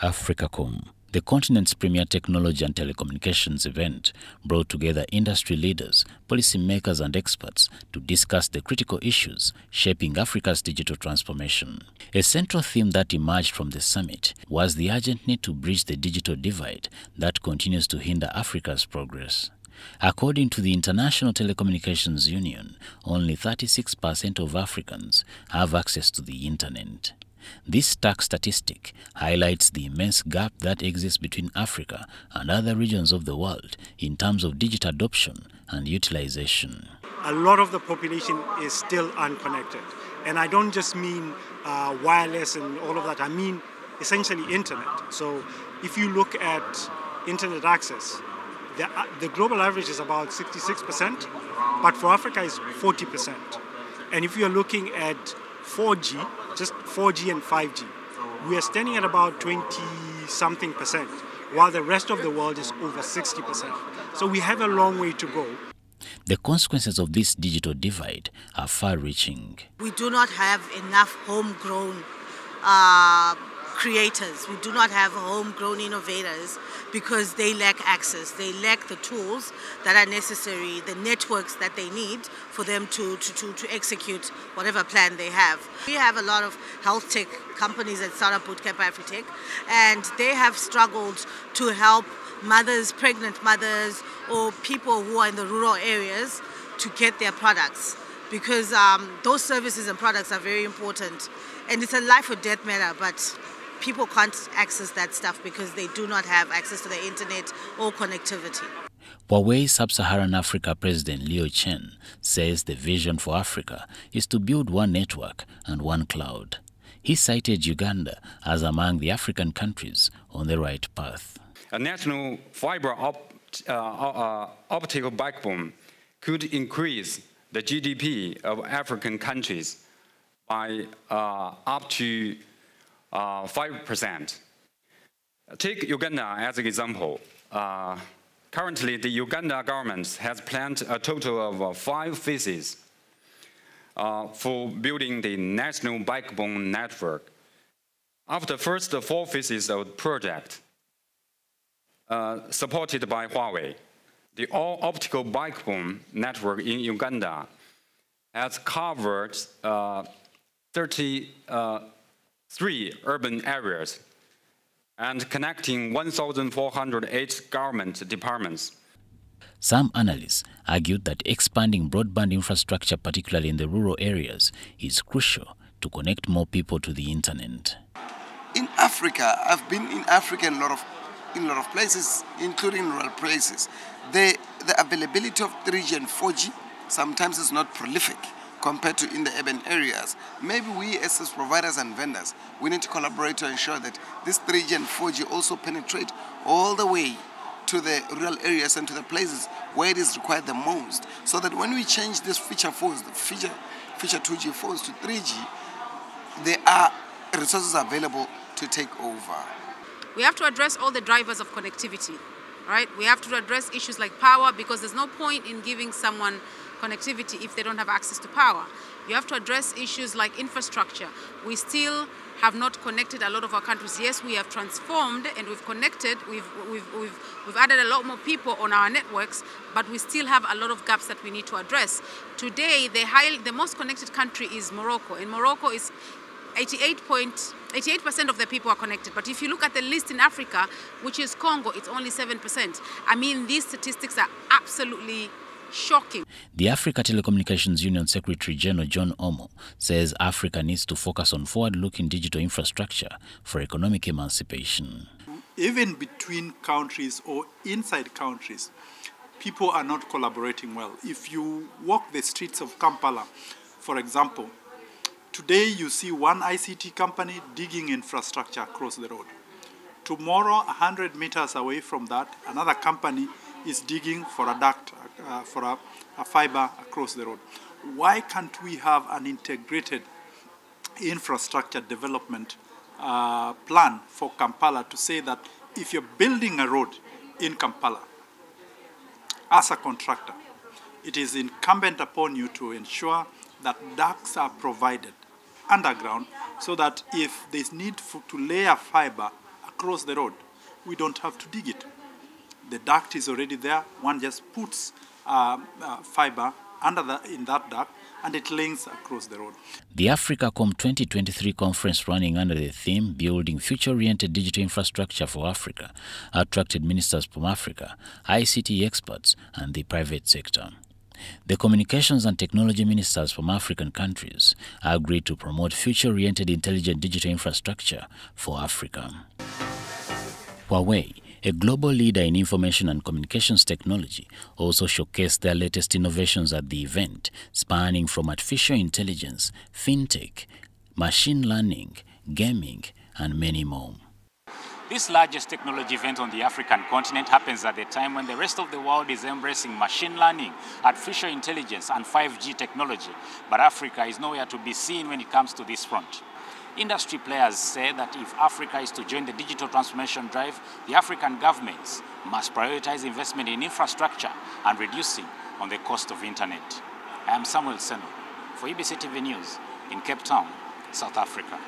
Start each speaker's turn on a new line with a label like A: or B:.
A: AfricaCom, the continent's premier technology and telecommunications event, brought together industry leaders, policymakers and experts to discuss the critical issues shaping Africa's digital transformation. A central theme that emerged from the summit was the urgent need to bridge the digital divide that continues to hinder Africa's progress. According to the International Telecommunications Union, only 36% of Africans have access to the internet. This stark statistic highlights the immense gap that exists between Africa and other regions of the world in terms of digital adoption and utilization.
B: A lot of the population is still unconnected. And I don't just mean wireless and all of that, I mean essentially internet. So if you look at internet access, the global average is about 66%, but for Africa is 40%. And if you're looking at 4G, just 4G and 5G, we are standing at about 20-something%, while the rest of the world is over 60%. So we have a long way to go.
A: The consequences of this digital divide are far-reaching.
C: We do not have enough homegrown creators. We do not have homegrown innovators because they lack access. They lack the tools that are necessary, the networks that they need for them to execute whatever plan they have. We have a lot of health tech companies at Startup Bootcamp AfriTech, and they have struggled to help mothers, pregnant mothers, or people who are in the rural areas to get their products, because those services and products are very important. And it's a life or death matter, but people can't access that stuff because they do not have access to the internet or connectivity.
A: Huawei Sub-Saharan Africa President Liu Chen says the vision for Africa is to build one network and one cloud. He cited Uganda as among the African countries on the right path.
D: A national fiber optical backbone could increase the GDP of African countries by up to 5%. Take Uganda as an example. Currently, the Uganda government has planned a total of 5 phases for building the national backbone network. After the first 4 phases of the project, supported by Huawei, the all-optical backbone network in Uganda has covered 33 urban areas and connecting 1,408 government departments.
A: Some analysts argued that expanding broadband infrastructure, particularly in the rural areas, is crucial to connect more people to the internet.
E: In Africa, I've been in Africa in a lot of places, including rural places. The availability of 3G and 4G sometimes is not prolific compared to in the urban areas. Maybe we as providers and vendors, we need to collaborate to ensure that this 3G and 4G also penetrate all the way to the rural areas and to the places where it is required the most, so that when we change these feature phones, the feature 2G phones to 3G, there are resources available to take over.
F: We have to address all the drivers of connectivity, right? We have to address issues like power, because there's no point in giving someone connectivity if they don't have access to power. You have to address issues like infrastructure. We still have not connected a lot of our countries. Yes, we have transformed and we've connected. We've added a lot more people on our networks, but we still have a lot of gaps that we need to address. Today, the most connected country is Morocco. In Morocco, is 88% of the people are connected. But if you look at the list in Africa, which is Congo, it's only 7%. I mean, these statistics are absolutely shocking.
A: The Africa Telecommunications Union Secretary General John Omo says Africa needs to focus on forward-looking digital infrastructure for economic emancipation.
G: Even between countries or inside countries, people are not collaborating well. If you walk the streets of Kampala, for example, today you see one ICT company digging infrastructure across the road. Tomorrow, 100 meters away from that, another company is digging for a duct, for a fiber across the road. Why can't we have an integrated infrastructure development plan for Kampala to say that if you're building a road in Kampala, as a contractor, it is incumbent upon you to ensure that ducts are provided underground, so that if there's need to lay a fiber across the road. We don't have to dig it. The duct is already there. One just puts fiber in that duct, and it links across the road.
A: The AfricaCom 2023 conference, running under the theme Building Future-Oriented Digital Infrastructure for Africa, attracted ministers from Africa, ICT experts, and the private sector. The communications and technology ministers from African countries agreed to promote future-oriented intelligent digital infrastructure for Africa. Huawei, a global leader in information and communications technology, also showcased their latest innovations at the event, spanning from artificial intelligence, fintech, machine learning, gaming, and many more.
H: This largest technology event on the African continent happens at the time when the rest of the world is embracing machine learning, artificial intelligence, and 5G technology, but Africa is nowhere to be seen when it comes to this front. Industry players say that if Africa is to join the digital transformation drive, the African governments must prioritize investment in infrastructure and reducing on the cost of internet. I am Samuel Ssenono for EBC TV News in Cape Town, South Africa.